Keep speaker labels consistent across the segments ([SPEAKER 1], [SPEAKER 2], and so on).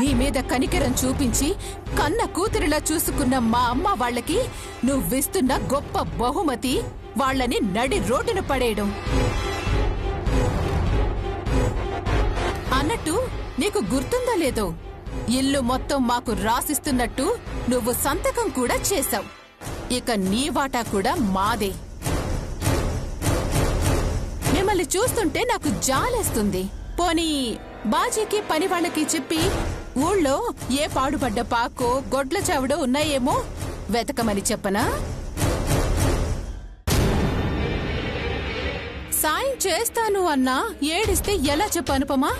[SPEAKER 1] నీ మీద కనికరం చూపించి కన్న కూతురిలా చూసుకున్న మా అమ్మ వాళ్ళకి నువ్విస్తున్న గొప్ప బహుమతి వాళ్ళని నడి రోడ్డున పడేయడం. అన్నట్టు నీకు గుర్తుందో లేదో, ఇల్లు మొత్తం మాకు రాసిస్తున్నట్టు నువ్వు సంతకం కూడా చేశావు. ఇక నీ వాటా కూడా మాదే. మిమ్మల్ని చూస్తుంటే నాకు జాలేస్తుంది. పోనీ బాజీకి పని వాళ్ళకి చెప్పి ఊళ్ళో ఏ పాడుపడ్డ పాకో గొడ్ల చావుడో ఉన్నాయేమో వెతకమని చెప్పనా? సాయం చేస్తాను అన్నా ఏడిస్తే ఎలా చెప్పనుపమా?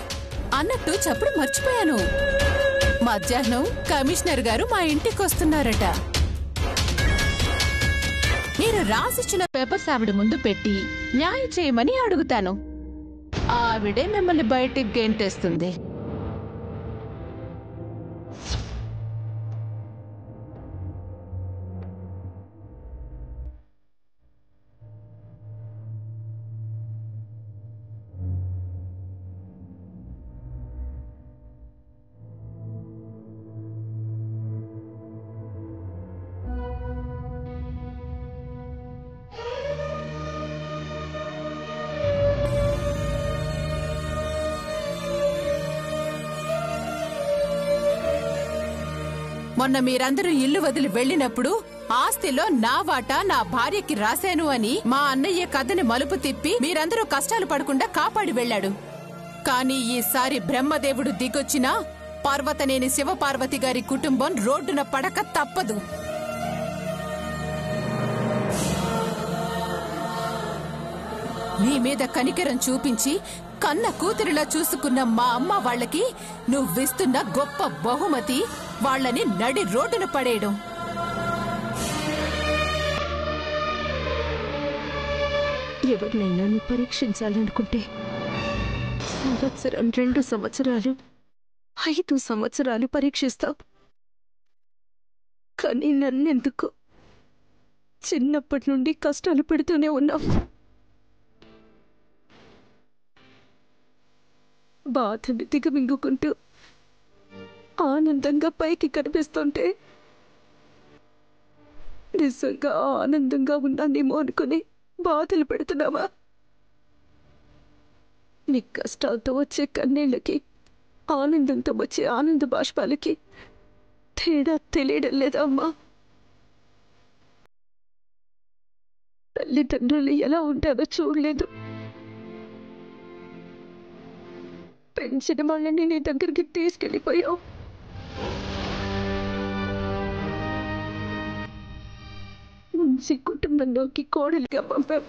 [SPEAKER 1] అన్నట్టు చెప్పడం మర్చిపోయాను. మధ్యాహ్నం కమిషనర్ గారు మా ఇంటికొస్తున్నారట. మీరు రాసిచ్చిన పేపర్స్ ఆవిడ ముందు పెట్టి న్యాయం చేయమని అడుగుతాను. ఆవిడే మిమ్మల్ని బయటికి గెంటేస్తుంది. మొన్న మీరందరూ ఇల్లు వదిలి వెళ్లినప్పుడు ఆస్తిలో నా వాటా నా భార్యకి రాశాను అని మా అన్నయ్య కథని మలుపు తిప్పి మీరందరూ కష్టాలు పడకుండా కాపాడి వెళ్లాడు. కానీ ఈసారి బ్రహ్మదేవుడు దిగొచ్చినా పర్వతనేని శివపార్వతి గారి కుటుంబం రోడ్డున పడక తప్పదు. నీ మీద కనికరం చూపించి కన్న కూతురిలా చూసుకున్న మా అమ్మ వాళ్ళకి నువ్విస్తున్న గొప్ప బహుమతి వాళ్ళని నడి రోడ్డున పడేయడం.
[SPEAKER 2] ఎవరినైనా నువ్వు పరీక్షించాలనుకుంటే సంవత్సరం, 2 సంవత్సరాలు, 5 సంవత్సరాలు పరీక్షిస్తావు. కానీ నన్నెందుకు చిన్నప్పటి నుండి కష్టాలు పెడుతూనే ఉన్నావు. బాధని దిగమింగుకుంటూ ఆనందంగా పైకి కనిపిస్తుంటే నిజంగా ఆనందంగా ఉన్నానేమో అనుకుని బాధలు పెడుతున్నావా? నీ కష్టాలతో వచ్చే కన్నీళ్ళకి, ఆనందంతో వచ్చే ఆనంద బాష్పాలకి తేడా తెలియడం లేదా అమ్మా? తల్లిదండ్రులు ఎలా ఉంటారో చూడలేదు. పెంచిన వాళ్ళని నీ దగ్గరికి తీసుకెళ్ళిపోయావు. మంచి కుటుంబంలోకి కోడలిగా పంపావు.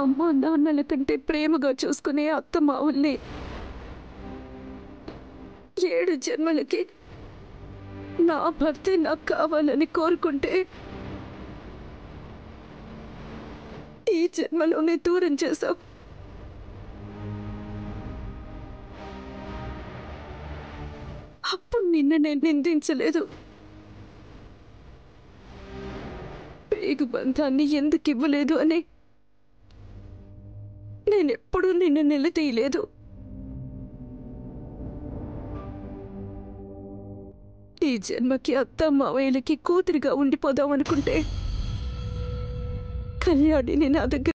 [SPEAKER 2] అమ్మ నాన్నల కంటే ప్రేమగా చూసుకునే అత్త మావుల్ని 7 జన్మలకి నా భర్తే నాకు కావాలని కోరుకుంటే ఈ జన్మలోనే దూరం చేశావు. అప్పుడు నిన్ను నేను నిందించలేదు. పేగు బంధాన్ని ఎందుకు ఇవ్వలేదు అని నేనెప్పుడూ నిన్ను నిలదీయలేదు. ఈ జన్మకి అత్త మావయ్యలకి కూతురిగా ఉండిపోదాం అనుకుంటే కళ్యాణిని నా దగ్గర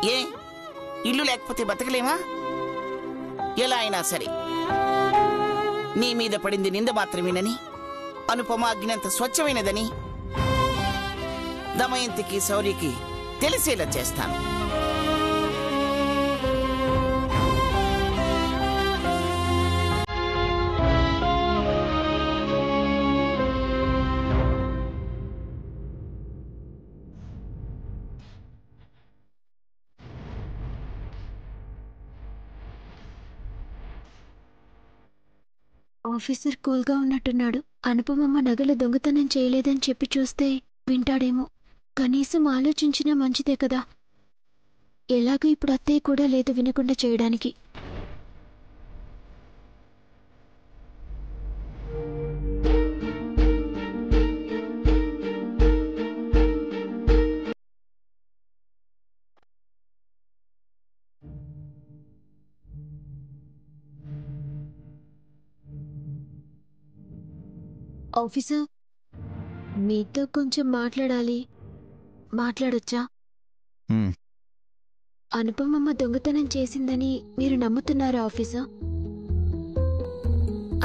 [SPEAKER 3] ఏ ఇల్లు లేకపోతే బతకలేమా? ఎలా అయినా సరే నీ మీద పడింది నింద మాత్రమేనని, అనుపమ అగ్నంత స్వచ్ఛమైనదని దమయంతికి శౌర్యకి తెలిసేలా చేస్తాను.
[SPEAKER 2] ఆఫీసర్ కూల్గా ఉన్నట్టున్నాడు. అనుపమమ్మ నగలు దొంగతనం చేయలేదని చెప్పి చూస్తే వింటాడేమో. కనీసం ఆలోచించినా మంచిదే కదా. ఎలాగో ఇప్పుడు అత్తయ్య కూడా లేదు వినకుండా చేయడానికి. ఆఫీసర్, మీతో కొంచెం మాట్లాడాలి. మాట్లాడొచ్చా? అనుపమమ్మ దొంగతనం చేసిందని మీరు నమ్ముతున్నారా ఆఫీసర్?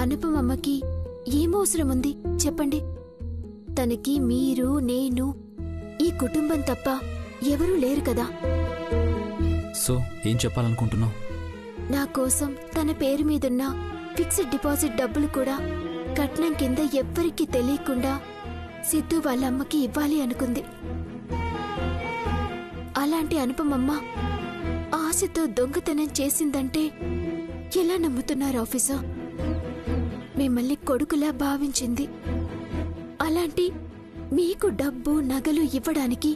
[SPEAKER 2] అనుపమమ్మకి ఏమవసరం ఉంది చెప్పండి. తనకి మీరు, నేను, ఈ కుటుంబం తప్ప ఎవరూ లేరు కదా.
[SPEAKER 4] సో ఏం చెప్పాలనుకుంటున్నావు?
[SPEAKER 2] నా కోసం తన పేరు మీదున్న ఫిక్స్డ్ డిపాజిట్ డబ్బులు కూడా కట్నం కింద ఎవ్వరికీ తెలియకుండా సిద్ధు వాళ్ళ అమ్మకి ఇవ్వాలి అనుకుంది. అలాంటి అనుపమమ్మ ఆశతో దొంగతనం చేసిందంటే ఎలా నమ్ముతున్నారు ఆఫీసర్? మిమ్మల్ని కొడుకులా భావించింది. అలాంటి మీకు డబ్బు నగలు ఇవ్వడానికి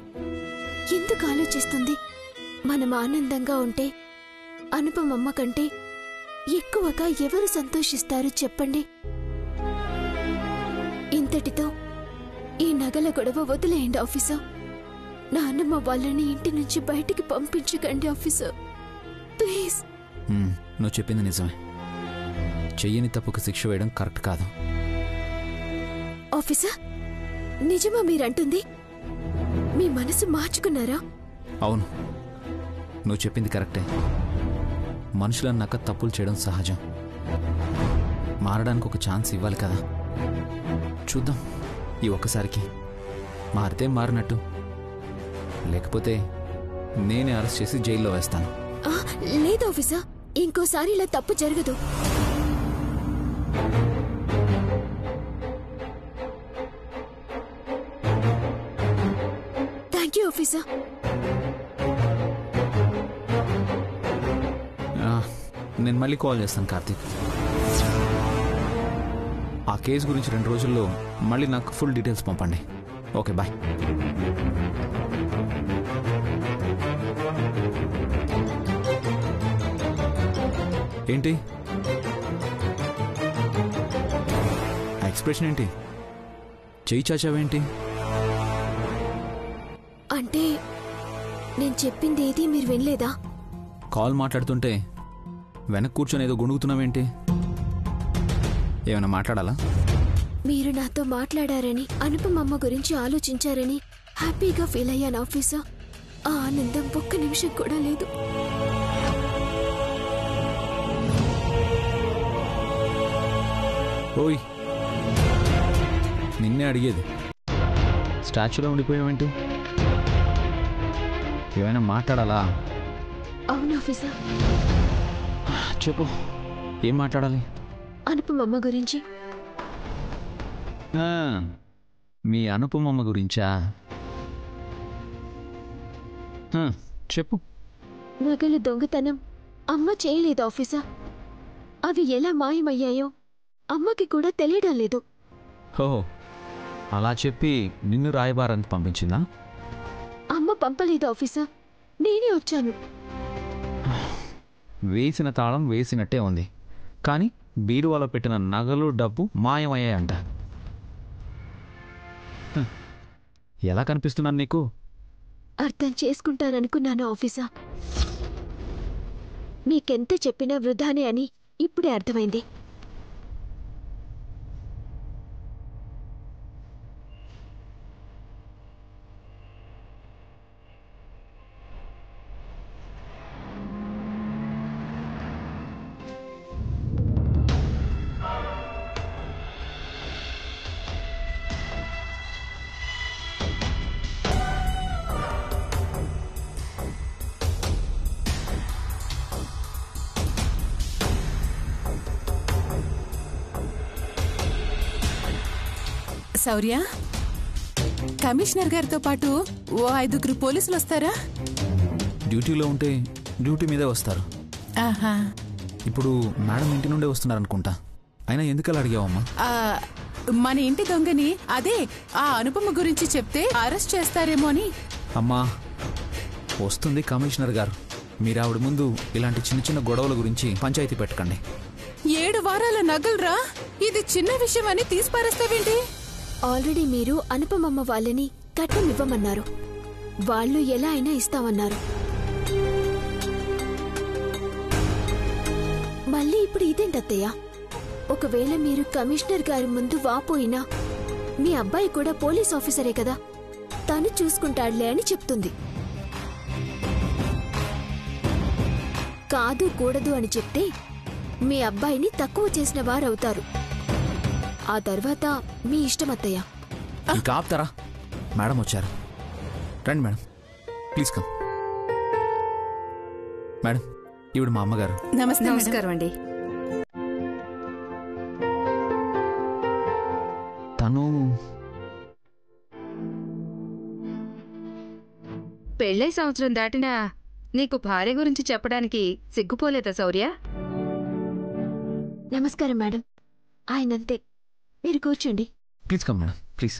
[SPEAKER 2] ఎందుకు ఆలోచిస్తుంది? మనం ఆనందంగా ఉంటే అనుపమమ్మ కంటే ఎక్కువగా ఎవరు సంతోషిస్తారు చెప్పండి? ఇంతటితో ఈ నగల గొడవ వదిలేయండి ఆఫీసర్. నాన్నమ్మ వాళ్ళని ఇంటి నుంచి బయటికి పంపించకండి ఆఫీసర్, ప్లీజ్.
[SPEAKER 4] నువ్వు చెప్పింది నిజమే. చెయ్యని తప్పుకు శిక్ష వేయడం కరెక్ట్ కాదు.
[SPEAKER 2] ఆఫీసర్, నిజమా మీరంటుంది? మీ మనసు మార్చుకున్నారా?
[SPEAKER 4] అవును, నువ్వు చెప్పింది కరెక్టే. మనుషులన్నాక తప్పులు చేయడం సహజం. మారడానికి ఒక ఛాన్స్ ఇవ్వాలి కదా. చూద్దాం, ఈ ఒక్కసారికి మారితే మారినట్టు, లేకపోతే నేనే అరెస్ట్ చేసి జైల్లో వేస్తాను.
[SPEAKER 2] లేదు ఆఫీసర్, ఇంకోసారి ఇలా తప్పు జరగదు. Thank you officer.
[SPEAKER 4] నేను మళ్ళీ కాల్ చేస్తాను కార్తీక్. ఆ కేసు గురించి 2 రోజుల్లో మళ్ళీ నాకు ఫుల్ డీటెయిల్స్ పంపండి. Okay, bye. ఏంటి ఎక్స్ప్రెషన్ ఏంటి? చెయ్యి చాచావేంటి?
[SPEAKER 2] అంటే నేను చెప్పింది ఏది మీరు వినలేదా?
[SPEAKER 4] కాల్ మాట్లాడుతుంటే వెనక్కి కూర్చొని ఏదో గుణుగుతున్నావేంటి? ఏమైనా మాట్లాడాలా?
[SPEAKER 2] మీరు నాతో మాట్లాడారని, అనుపమమ్మ గురించి ఆలోచించారని హ్యాపీగా ఫీల్ అయ్యాను ఆఫీసర్. ఆ ఆనందం ఒక్క నిమిషం కూడా లేదు.
[SPEAKER 4] ఓయ్, నిన్నే అడిగేది. స్టాచ్యూలో ఉండిపోయావేంటి? ఏమైనా మాట్లాడాలా?
[SPEAKER 2] అవును ఆఫీసర్.
[SPEAKER 4] చెప్పు, ఏం మాట్లాడాలి?
[SPEAKER 2] అనుపమమ్మ గురించి.
[SPEAKER 4] మీ అనుపమమ్మ గురించా? చెప్పు.
[SPEAKER 2] నగలు దొంగతనం అమ్మ చేయలేదు ఆఫీసర్. అవి ఎలా మాయమయ్యాయో అమ్మకి కూడా తెలియడం లేదు.
[SPEAKER 4] హో, అలా చెప్పి నిన్ను రాయబారానికి పంపించిందా?
[SPEAKER 2] అమ్మ పంపలేదు ఆఫీసర్, నేనే వచ్చాను.
[SPEAKER 4] వేసిన తాళం వేసినట్టే ఉంది, కానీ బీరువాలో పెట్టిన నగలు డబ్బు మాయమయ్యాయంట. ఎలా కనిపిస్తున్నాను నీకు?
[SPEAKER 2] అర్థం చేసుకుంటాననుకున్నాను ఆఫీసర్. మీకెంత చెప్పినా వృధానే అని ఇప్పుడే అర్థమైంది.
[SPEAKER 1] శౌర్య, కమిషనర్ గారితో పాటు ఓ 5 పోలీసులు వస్తారా?
[SPEAKER 4] డ్యూటీలో ఉంటే డ్యూటీ మీదే వస్తారు.
[SPEAKER 1] ఆహా.
[SPEAKER 4] ఇప్పుడు మేడం ఇంటి నుండే వస్తున్నారనుకుంటా. అయినా ఎందుకలా అడిగావమ్మా?
[SPEAKER 1] మన ఇంటి దొంగని, అదే ఆ అనుపమ గురించి చెప్తే అరెస్ట్ చేస్తారేమో అని.
[SPEAKER 4] అమ్మా, వస్తుంది కమిషనర్ గారు. మీరు ఆవిడ ముందు ఇలాంటి చిన్న చిన్న గొడవల గురించి పంచాయతీ పెట్టకండి.
[SPEAKER 1] 7 వారాల నగలురా, ఇది చిన్న విషయం అని తీసిపారేస్తావేంటి?
[SPEAKER 2] ఆల్రెడీ మీరు అనుపమమ్మ వాళ్ళని కట్నం ఇవ్వమన్నారు. వాళ్ళు ఎలా అయినా ఇస్తామన్నారు. మళ్ళీ ఇప్పుడు ఇదేంటత్తయ్య? ఒకవేళ మీరు కమిషనర్ గారి ముందు వాపోయినా మీ అబ్బాయి కూడా పోలీస్ ఆఫీసరే కదా, తను చూసుకుంటాడులే అని చెప్తుంది. కాదు కూడదు అని చెప్తే మీ అబ్బాయిని తక్కువ చేసిన వారవుతారు. ఆ తర్వాత మీ ఇష్టం అత్తయ్య.
[SPEAKER 4] ఇంకా ఆపుతారా? మేడం వచ్చారు. రండి మేడం, ప్లీజ్ కమ్. మేడం, ఈవిడ మా అమ్మగారు.
[SPEAKER 1] నమస్కారం అండి.
[SPEAKER 4] తను
[SPEAKER 5] పెళ్ళై సంవత్సరం దాటినా నీకు భార్య గురించి చెప్పడానికి సిగ్గుపోలేదా శౌర్య?
[SPEAKER 2] నమస్కారం మేడం. ఆయనంతే, మీరు కూర్చోండి.
[SPEAKER 4] ప్లీజ్ కమ్ మేడం, ప్లీజ్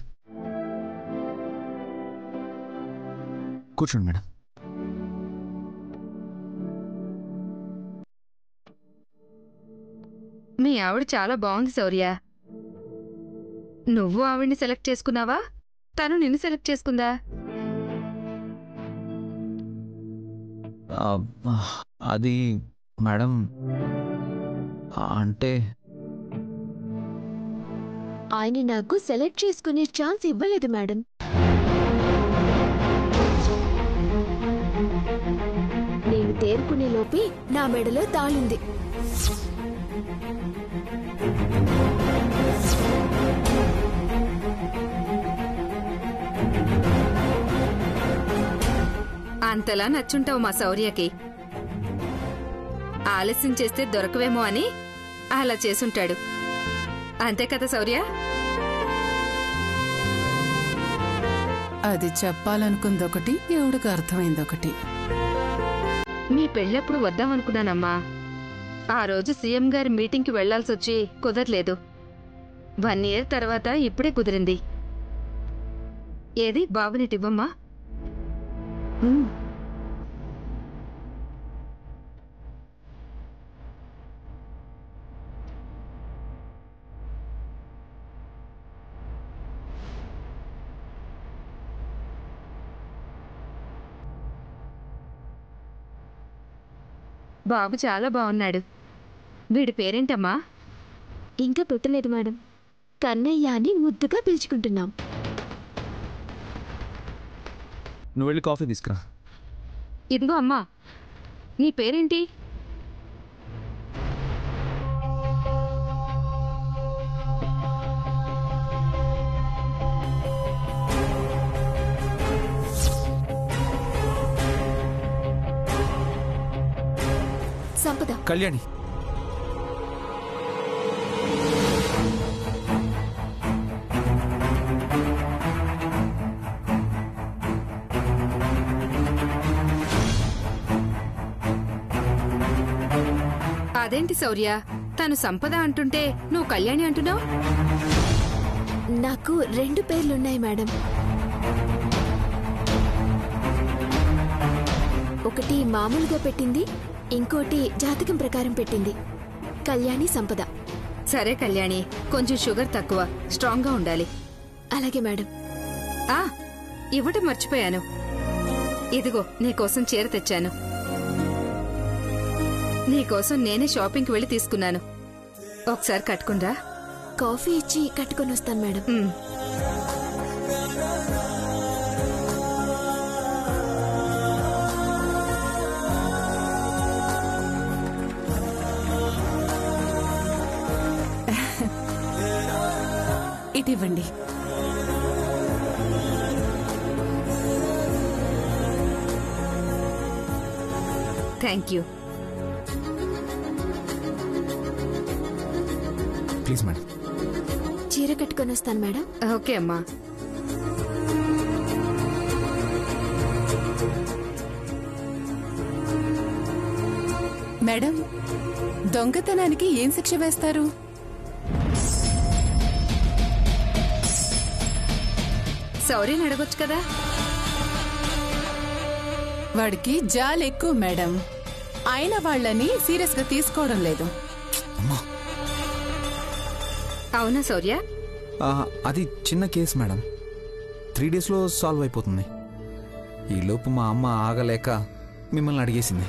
[SPEAKER 4] కూర్చోండి మేడం.
[SPEAKER 5] మీ ఆవిడ చాలా బాగుంది శౌర్య. నువ్వు ఆవిడ్ని సెలెక్ట్ చేసుకున్నావా, తను నిన్ను సెలెక్ట్ చేసుకుందా?
[SPEAKER 4] అది మేడం, అంటే
[SPEAKER 2] ఆయన నాకు సెలెక్ట్ చేసుకునే ఛాన్స్ ఇవ్వలేదు మేడం. నేను తేరుకునే లోపే నా మెడలో తాళింది.
[SPEAKER 5] అంతలా నచ్చుంటావు మా శౌర్యకి. ఆలస్యం చేస్తే దొరకవేమో అని అలా చేసుంటాడు. అంతే కదా శౌర్య?
[SPEAKER 1] అది చెప్పాలనుకుందొకటి, ఎవడికి అర్థమైందొకటి.
[SPEAKER 5] మీ పెళ్ళెప్పుడు వద్దామనుకున్నానమ్మా. ఆ రోజు సీఎం గారి మీటింగ్కి వెళ్లాల్సొచ్చి కుదరలేదు. 1 ఇయర్ తర్వాత ఇప్పుడే కుదిరింది. ఏది బాబునిటివ్వమ్మా. బాబు చాలా బాగున్నాడు. వీడి పేరేంటమ్మా?
[SPEAKER 2] ఇంకా పెట్టలేదు మేడం. కన్నయ్య అని ముద్దుగా పిలుచుకుంటున్నాం.
[SPEAKER 4] నువ్వు వెళ్ళి కాఫీ తీసుకురా.
[SPEAKER 5] ఇదిగో అమ్మా, నీ పేరేంటి?
[SPEAKER 2] సంపద.
[SPEAKER 4] కళ్యాణి.
[SPEAKER 5] అదేంటి శౌర్య, తను సంపద అంటుంటే నువ్వు కళ్యాణి అంటున్నావు?
[SPEAKER 2] నాకు 2 పేర్లున్నాయి మేడం. ఒకటి మామూలుగా పెట్టింది, ఇంకోటి జాతకం ప్రకారం పెట్టింది. కళ్యాణి సంపద.
[SPEAKER 5] సరే కళ్యాణి, కొంచెం షుగర్ తక్కువ, స్ట్రాంగ్ గా ఉండాలి.
[SPEAKER 2] అలాగే మేడం.
[SPEAKER 5] ఇవ్వటం మర్చిపోయాను. ఇదిగో నీకోసం చీర తెచ్చాను. నీకోసం నేనే షాపింగ్కి వెళ్ళి తీసుకున్నాను. ఒకసారి కట్టుకుందా?
[SPEAKER 2] కాఫీ ఇచ్చి కట్టుకొని వస్తాను మేడం.
[SPEAKER 1] ఇటివ్వండి.
[SPEAKER 5] Thank you.
[SPEAKER 4] Please madam.
[SPEAKER 2] చీర చీర కట్టుకొని వస్తాను మేడం.
[SPEAKER 5] ఓకే అమ్మా.
[SPEAKER 1] మేడం, దొంగతనానికి ఏం శిక్ష వేస్తారు?
[SPEAKER 5] శౌర్యని అడగొచ్చు కదా.
[SPEAKER 1] వాడికి జాలి ఎక్కువ మేడం. ఆయన వాళ్ళని సీరియస్ గా తీసుకోవడం లేదు.
[SPEAKER 5] అవునా శౌర్య?
[SPEAKER 4] అది చిన్న కేసు మేడం, 3 డేస్లో సాల్వ్ అయిపోతుంది. ఈలోపు మా అమ్మ ఆగలేక మిమ్మల్ని అడిగేసింది.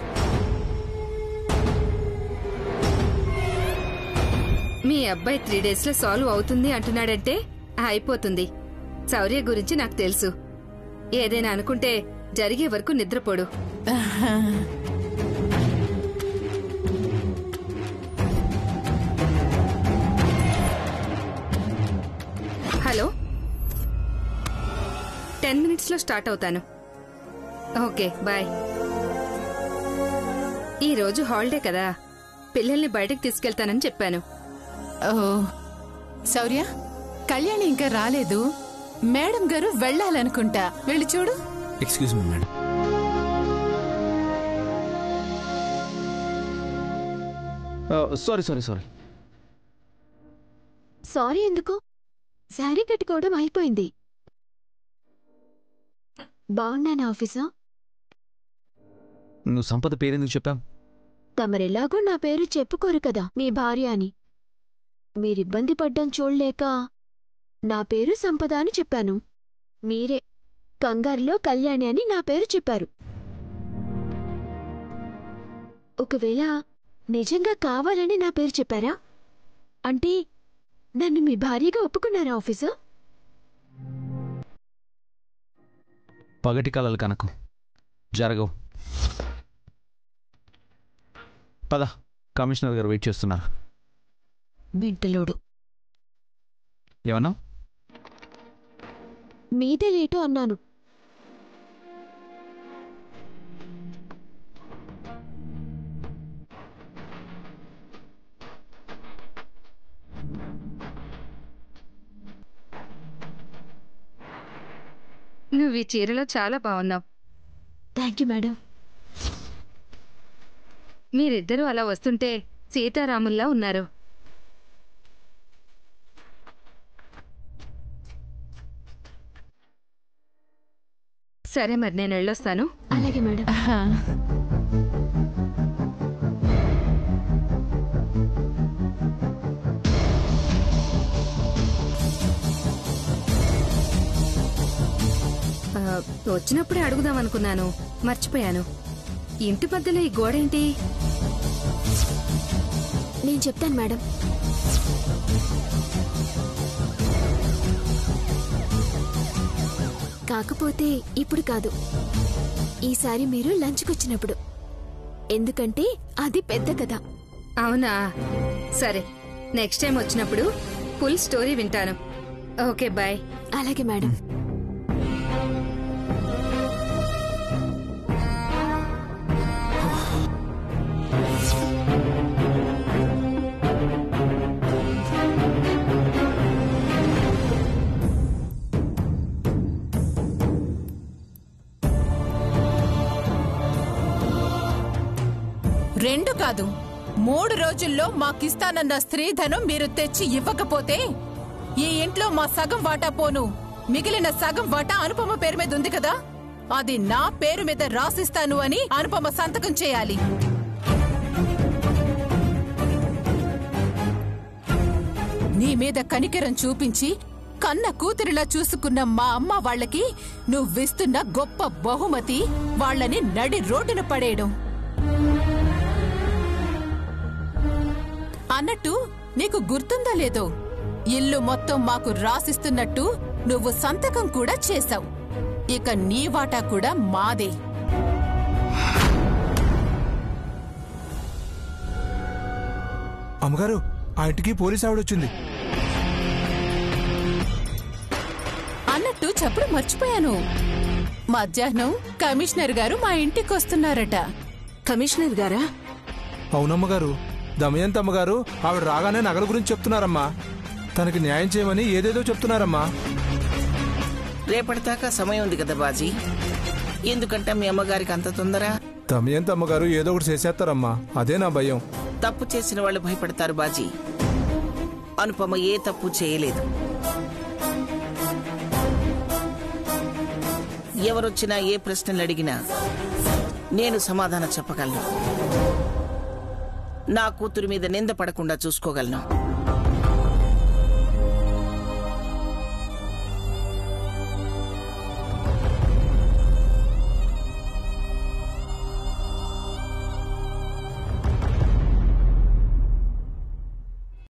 [SPEAKER 5] మీ అబ్బాయి 3 డేస్లో సాల్వ్ అవుతుంది అంటున్నాడంటే అయిపోతుంది. శౌర్య గురించి నాకు తెలుసు. ఏదైనా అనుకుంటే జరిగే వరకు నిద్రపోడు. హలో, 10 మినిట్స్లో స్టార్ట్ అవుతాను. Okay, bye. ఈరోజు హాలిడే కదా, పిల్లల్ని బయటకు తీసుకెళ్తానని చెప్పాను.
[SPEAKER 1] ఓ శౌర్య, కళ్యాణి ఇంకా రాలేదు. మేడం గారు వెళ్ళాలనుకుంటా, వెళ్ళి చూడు.
[SPEAKER 4] Excuse me madam. Sorry sorry sorry.
[SPEAKER 2] Sorry ఎందుకు? శారీ కట్టుకోవడం అయిపోయింది. బాగున్నాను ఆఫీసా?
[SPEAKER 4] నువ్వు సంపద పేరెందుకు చెప్పావు?
[SPEAKER 2] తమరెలాగో నా పేరు చెప్పుకోరు కదా మీ భార్య అని. మీరిబ్బంది పడ్డం చూడలేక నా పేరు సంపద అని చెప్పాను. మీరే కంగారులో కళ్యాణి అని నా పేరు చెప్పారు. ఒకవేళ నిజంగా కావాలని నా పేరు చెప్పారా అంటే నన్ను మీ భార్యగా ఒప్పుకున్నారా ఆఫీసర్?
[SPEAKER 4] పగటి కలలు కనకు జరగవు. పద, కమిషనర్ గారు వెయిట్ చేస్తున్నారు.
[SPEAKER 2] బిడ్డలోడు
[SPEAKER 4] ఏమన్నా?
[SPEAKER 2] మీదే లేటు అన్నాను.
[SPEAKER 5] నువ్వు ఈ చీరలో చాలా బాగున్నావు.
[SPEAKER 2] Thank you madam.
[SPEAKER 5] మీరిద్దరూ అలా వస్తుంటే సీతారాముల్లా ఉన్నారు. సరే మరి, నేను వెళ్ళొస్తాను.
[SPEAKER 2] అలాగే మేడం.
[SPEAKER 5] వచ్చినప్పుడే అడుగుదాం అనుకున్నాను, మర్చిపోయాను. ఇంటి మధ్యలో ఈ గోడేంటి?
[SPEAKER 2] నేను చెప్తాను మేడం. కాకపోతే ఇప్పుడు కాదు, ఈసారి మీరు లంచ్కొచ్చినప్పుడు. ఎందుకంటే అది పెద్ద కథ.
[SPEAKER 5] అవునా? సరే, నెక్స్ట్ టైం వచ్చినప్పుడు ఫుల్ స్టోరీ వింటాను. Okay, bye.
[SPEAKER 2] అలాగే మేడం.
[SPEAKER 1] రెండు కాదు, 3 రోజుల్లో మాకిస్తానన్న స్త్రీధనం మీరు తెచ్చి ఇవ్వకపోతే ఈ ఇంట్లో మా సగం వాటా పోను, మిగిలిన సగం వాటా అనుపమ పేరు మీద ఉంది కదా, అది నా పేరు మీద రాసిస్తాను అని అనుపమ సంతకం చేయాలి. నీ మీద కనికరం చూపించి కన్న కూతురిలా చూసుకున్న మా అమ్మ వాళ్ళకి నువ్విస్తున్న గొప్ప బహుమతి వాళ్ళని నడి రోడ్డున పడేయడం. అన్నట్టు నీకు గుర్తుందా లేదో, ఇల్లు మొత్తం మాకు రాసిస్తున్నట్టు నువ్వు సంతకం కూడా చేశావు. ఇక నీ వాటా కూడా మాదే.
[SPEAKER 6] అమ్మగారు, ఆ ఇంటికి పోలీసు ఆవిడొచ్చింది.
[SPEAKER 1] అన్నట్టు చెప్పడం మర్చిపోయాను, మధ్యాహ్నం కమిషనర్ గారు మా ఇంటికి వస్తున్నారట.
[SPEAKER 5] కమిషనర్ గారా?
[SPEAKER 6] అవునమ్మగారు, దమయంత్ అమ్మగారు ఆవిడ రాగానే నగల గురించి చెప్తున్నారమ్మా. తనకి న్యాయం చేయమని ఏదేదో చెప్తున్నారమ్మా.
[SPEAKER 3] రేపటిదాకా సమయం ఉంది కదా బాజీ. ఎందుకంటే మీ అమ్మగారికి అంత తొందర?
[SPEAKER 6] దమయంతి అమ్మగారు ఏదో ఒకటి చేసేస్తారమ్మా, అదే నా భయం.
[SPEAKER 3] తప్పు చేసిన వాళ్ళు భయపడతారు బాజీ. అనుపమ ఏ తప్పు చేయలేదు. ఎవరొచ్చినా ఏ ప్రశ్నలు అడిగినా నేను సమాధానం చెప్పగలను. నా కూతురు మీద నింద పడకుండా చూసుకోగలను.